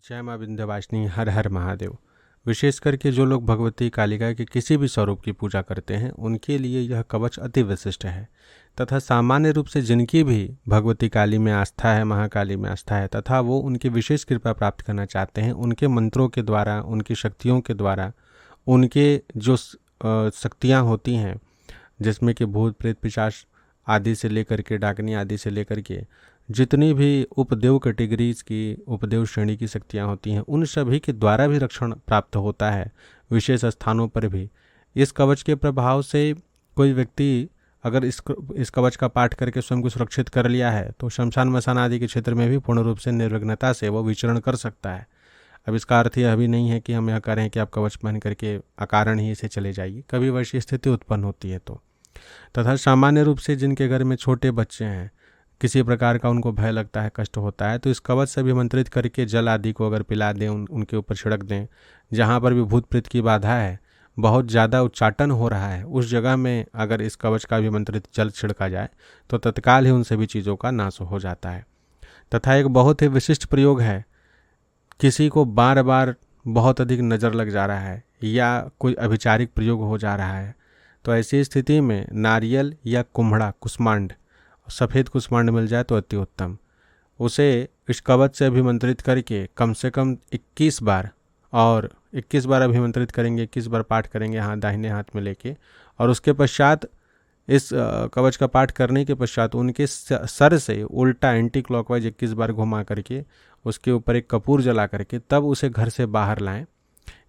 जय माँ विंध्यवासिनी, हर हर महादेव। विशेष करके जो लोग भगवती कालिका के किसी भी स्वरूप की पूजा करते हैं उनके लिए यह कवच अति विशिष्ट है तथा सामान्य रूप से जिनकी भी भगवती काली में आस्था है, महाकाली में आस्था है तथा वो उनकी विशेष कृपा प्राप्त करना चाहते हैं, उनके मंत्रों के द्वारा, उनकी शक्तियों के द्वारा, उनके जो शक्तियाँ होती हैं जिसमें कि भूत प्रेत पिशाच आदि से लेकर के डाकनी आदि से लेकर के जितनी भी उपदेव कैटेगरीज की, उपदेव श्रेणी की शक्तियाँ होती हैं, उन सभी के द्वारा भी रक्षण प्राप्त होता है विशेष स्थानों पर भी। इस कवच के प्रभाव से कोई व्यक्ति अगर इस कवच का पाठ करके स्वयं को सुरक्षित कर लिया है तो शमशान मसान आदि के क्षेत्र में भी पूर्ण रूप से निर्विघ्नता से वो विचरण कर सकता है। अब इसका अर्थ यह भी नहीं है कि हम यह करें कि आप कवच पहन करके अकारण ही इसे चले जाइए, कभी वैसी स्थिति उत्पन्न होती है तो। तथा सामान्य रूप से जिनके घर में छोटे बच्चे हैं, किसी प्रकार का उनको भय लगता है, कष्ट होता है, तो इस कवच से अभिमंत्रित करके जल आदि को अगर पिला दें, उनके ऊपर छिड़क दें, जहाँ पर भी भूत प्रेत की बाधा है, बहुत ज़्यादा उच्चाटन हो रहा है, उस जगह में अगर इस कवच का अभिमंत्रित जल छिड़का जाए तो तत्काल ही उन सभी चीज़ों का नाश हो जाता है। तथा एक बहुत ही विशिष्ट प्रयोग है, किसी को बार बार बहुत अधिक नज़र लग जा रहा है या कोई अभिचारिक प्रयोग हो जा रहा है, तो ऐसी स्थिति में नारियल या कुम्हड़ा, कुष्मांड, सफ़ेद कुष्मांड मिल जाए तो अति उत्तम। उसे इस कवच से अभिमंत्रित करके कम से कम 21 बार, और 21 बार अभिमंत्रित करेंगे, 21 बार पाठ करेंगे हाथ दाहिने हाथ में लेके, और उसके पश्चात इस कवच का पाठ करने के पश्चात उनके सर से उल्टा एंटी क्लॉकवाइज 21 बार घुमा करके उसके ऊपर एक कपूर जला करके तब उसे घर से बाहर लाएं,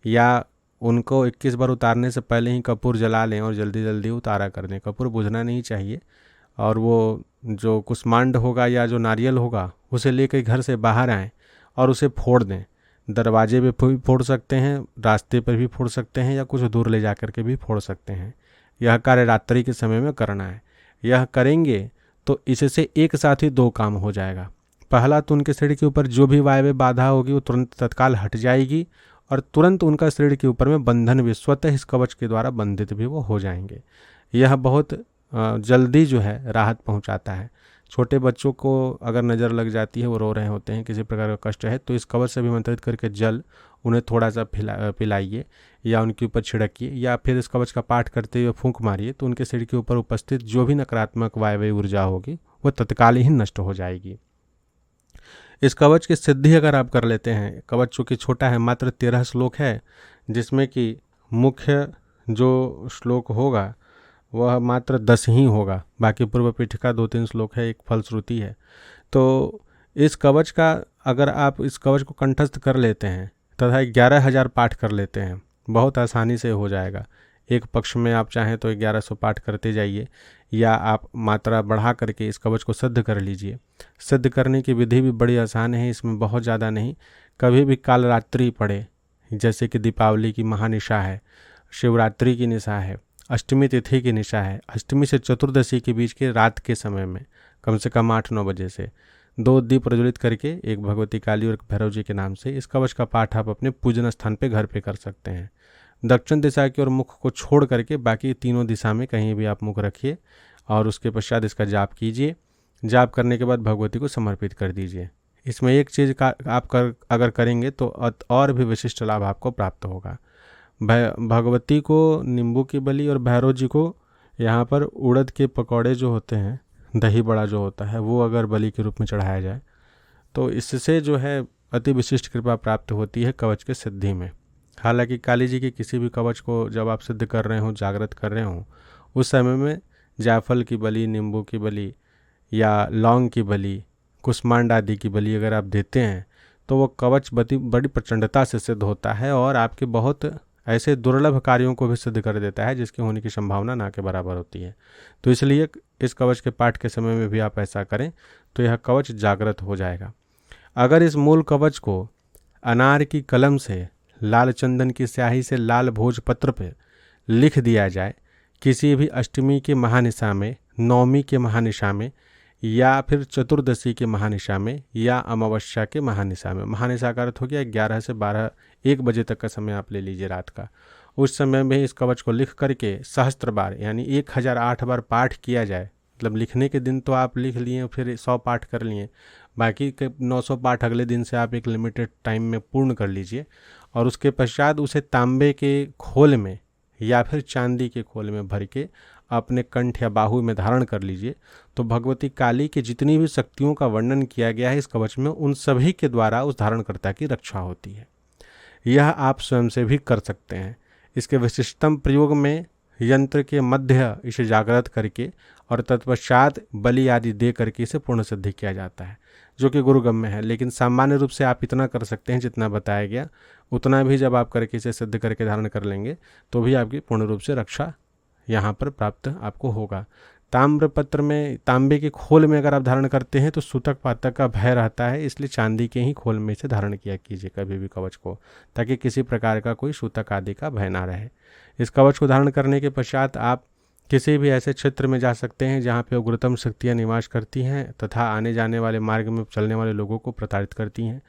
या उनको 21 बार उतारने से पहले ही कपूर जला लें और जल्दी जल्दी उतारा कर दें। कपूर बुझना नहीं चाहिए, और वो जो कुष्मांड होगा या जो नारियल होगा उसे लेकर घर से बाहर आएँ और उसे फोड़ दें। दरवाजे पे भी फोड़ सकते हैं, रास्ते पर भी फोड़ सकते हैं, या कुछ दूर ले जा कर के भी फोड़ सकते हैं। यह कार्य रात्रि के समय में करना है। यह करेंगे तो इससे एक साथ ही दो काम हो जाएगा। पहला तो उनके शरीर के ऊपर जो भी वायव्य बाधा होगी वो तुरंत तत्काल हट जाएगी, और तुरंत उनका शरीर के ऊपर में बंधन भी स्वतः इस कवच के द्वारा बंधित भी वो हो जाएंगे। यह बहुत जल्दी जो है राहत पहुंचाता है। छोटे बच्चों को अगर नज़र लग जाती है, वो रो रहे होते हैं, किसी प्रकार का कष्ट है, तो इस कवच से अभिमंत्रित करके जल उन्हें थोड़ा सा पिलाइए या उनके ऊपर छिड़किए, या फिर इस कवच का पाठ करते हुए फूंक मारिए, तो उनके शरीर के ऊपर उपस्थित जो भी नकारात्मक वायव्य ऊर्जा होगी वो तत्काल ही नष्ट हो जाएगी। इस कवच की सिद्धि अगर आप कर लेते हैं, कवच चूँकि छोटा है, मात्र 13 श्लोक है, जिसमें कि मुख्य जो श्लोक होगा वह मात्र 10 ही होगा, बाकी पूर्व पीठिका 2-3 श्लोक है, एक फलश्रुति है। तो इस कवच का अगर आप इस कवच को कंठस्थ कर लेते हैं तथा 11,000 पाठ कर लेते हैं, बहुत आसानी से हो जाएगा। एक पक्ष में आप चाहें तो 1100 पाठ करते जाइए, या आप मात्रा बढ़ा करके इस कवच को सिद्ध कर लीजिए। सिद्ध करने की विधि भी बड़ी आसान है, इसमें बहुत ज़्यादा नहीं। कभी भी काल रात्रि पड़े, जैसे कि दीपावली की महानिशा है, शिवरात्रि की निशा है, अष्टमी तिथि की निशा है, अष्टमी से चतुर्दशी के बीच के रात के समय में कम से कम 8-9 बजे से 2 दीप प्रज्वलित करके, एक भगवती काली और एक भैरव जी के नाम से, इस कवच का पाठ आप अपने पूजन स्थान पे घर पे कर सकते हैं। दक्षिण दिशा की ओर मुख को छोड़ करके बाकी तीनों दिशा में कहीं भी आप मुख रखिए, और उसके पश्चात इसका जाप कीजिए। जाप करने के बाद भगवती को समर्पित कर दीजिए। इसमें एक चीज़ का आप अगर करेंगे तो और भी विशिष्ट लाभ आपको प्राप्त होगा। भगवती को नींबू की बलि और भैरव जी को यहाँ पर उड़द के पकौड़े जो होते हैं, दही बड़ा जो होता है, वो अगर बलि के रूप में चढ़ाया जाए तो इससे जो है अति विशिष्ट कृपा प्राप्त होती है कवच के सिद्धि में। हालांकि काली जी के किसी भी कवच को जब आप सिद्ध कर रहे हों, जागृत कर रहे हों, उस समय में जायफल की बलि, नींबू की बलि या लौंग की बलि, कुष्मांड आदि की बलि अगर आप देते हैं तो वो कवच बड़ी प्रचंडता से सिद्ध होता है और आपके बहुत ऐसे दुर्लभ कार्यों को भी सिद्ध कर देता है जिसके होने की संभावना ना के बराबर होती है। तो इसलिए इस कवच के पाठ के समय में भी आप ऐसा करें तो यह कवच जागृत हो जाएगा। अगर इस मूल कवच को अनार की कलम से, लाल चंदन की स्याही से लाल भोजपत्र पर लिख दिया जाए, किसी भी अष्टमी के महानिशा में, नवमी के महानिशा में, या फिर चतुर्दशी के महानिशा में, या अमावस्या के महानिशा में, महानिशा का अर्थ हो गया 11 से 12 1 बजे तक का समय आप ले लीजिए रात का, उस समय में इस कवच को लिख करके सहस्त्र बार यानी 1008 बार पाठ किया जाए। मतलब लिखने के दिन तो आप लिख लिए, फिर 100 पाठ कर लिए, बाकी के 900 पाठ अगले दिन से आप एक लिमिटेड टाइम में पूर्ण कर लीजिए और उसके पश्चात उसे तांबे के खोल में या फिर चांदी के खोल में भर के अपने कंठ या बाहु में धारण कर लीजिए। तो भगवती काली की जितनी भी शक्तियों का वर्णन किया गया है इस कवच में, उन सभी के द्वारा उस धारणकर्ता की रक्षा होती है। यह आप स्वयं से भी कर सकते हैं। इसके विशिष्टतम प्रयोग में यंत्र के मध्य इसे जागृत करके और तत्पश्चात बलि आदि दे करके इसे पूर्ण सिद्ध किया जाता है, जो कि गुरुगम्य है। लेकिन सामान्य रूप से आप इतना कर सकते हैं जितना बताया गया, उतना भी जब आप करके इसे सिद्ध करके धारण कर लेंगे तो भी आपकी पूर्ण रूप से रक्षा यहाँ पर प्राप्त आपको होगा। ताम्रपत्र में, तांबे के खोल में अगर आप धारण करते हैं तो सूतक पातक का भय रहता है, इसलिए चांदी के ही खोल में से धारण किया कीजिए कभी भी कवच को, ताकि किसी प्रकार का कोई सूतक आदि का भय ना रहे। इस कवच को धारण करने के पश्चात आप किसी भी ऐसे क्षेत्र में जा सकते हैं जहाँ पे उग्रतम शक्तियाँ निवास करती हैं तथा आने जाने वाले मार्ग में चलने वाले लोगों को प्रताड़ित करती हैं।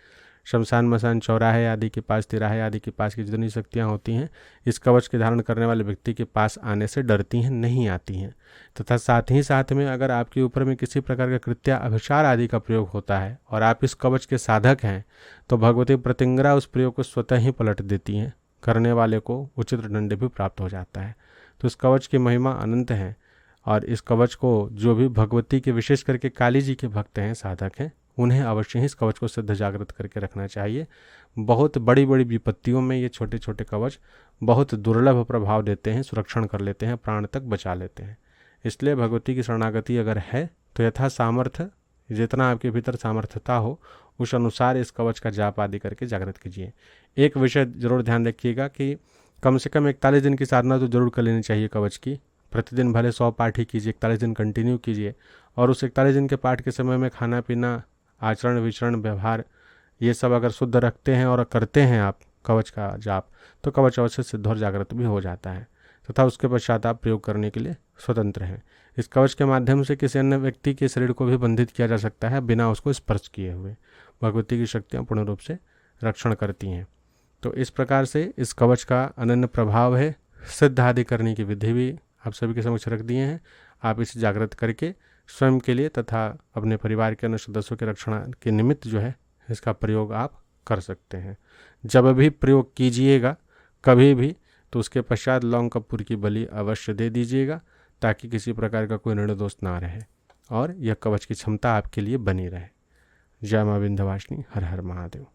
शमशान मसान चौराहे आदि के पास, तिराहे आदि के पास की जितनी शक्तियाँ होती हैं इस कवच के धारण करने वाले व्यक्ति के पास आने से डरती हैं, नहीं आती हैं। तथा साथ ही साथ में अगर आपके ऊपर में किसी प्रकार का कृत्या अभिचार आदि का प्रयोग होता है और आप इस कवच के साधक हैं तो भगवती प्रतिंगरा उस प्रयोग को स्वतः ही पलट देती हैं, करने वाले को उचित दंड भी प्राप्त हो जाता है। तो इस कवच की महिमा अनंत है और इस कवच को जो भी भगवती के, विशेष करके काली जी के भक्त हैं, साधक हैं, उन्हें अवश्य ही इस कवच को सिद्ध जागृत करके रखना चाहिए। बहुत बड़ी बड़ी विपत्तियों में ये छोटे छोटे कवच बहुत दुर्लभ प्रभाव देते हैं, सुरक्षण कर लेते हैं, प्राण तक बचा लेते हैं। इसलिए भगवती की शरणागति अगर है तो यथा सामर्थ्य, जितना आपके भीतर सामर्थ्यता हो उस अनुसार इस कवच का जाप आदि करके जागृत कीजिए। एक विषय जरूर ध्यान रखिएगा कि कम से कम 41 दिन की साधना तो जरूर कर लेनी चाहिए कवच की। प्रतिदिन भले 100 पाठ ही कीजिए, 41 दिन कंटिन्यू कीजिए और उस 41 दिन के पाठ के समय में खाना पीना, आचरण विचरण, व्यवहार, ये सब अगर शुद्ध रखते हैं और करते हैं आप कवच का जाप तो कवच अवश्य सिद्ध और जागृत भी हो जाता है तथा उसके पश्चात आप प्रयोग करने के लिए स्वतंत्र हैं। इस कवच के माध्यम से किसी अन्य व्यक्ति के शरीर को भी बंधित किया जा सकता है बिना उसको स्पर्श किए हुए। भगवती की शक्तियाँ पूर्ण रूप से रक्षण करती हैं। तो इस प्रकार से इस कवच का अनन्य प्रभाव है। सिद्ध आदि करने की विधि भी आप सभी के समक्ष रख दिए हैं। आप इसे जागृत करके स्वयं के लिए तथा अपने परिवार के अन्य सदस्यों के रक्षण के निमित्त जो है इसका प्रयोग आप कर सकते हैं। जब भी प्रयोग कीजिएगा कभी भी तो उसके पश्चात लौंग कपूर की बलि अवश्य दे दीजिएगा ताकि किसी प्रकार का कोई निर्दोष ना रहे और यह कवच की क्षमता आपके लिए बनी रहे। जय मां विंध्यवासिनी। हर हर महादेव।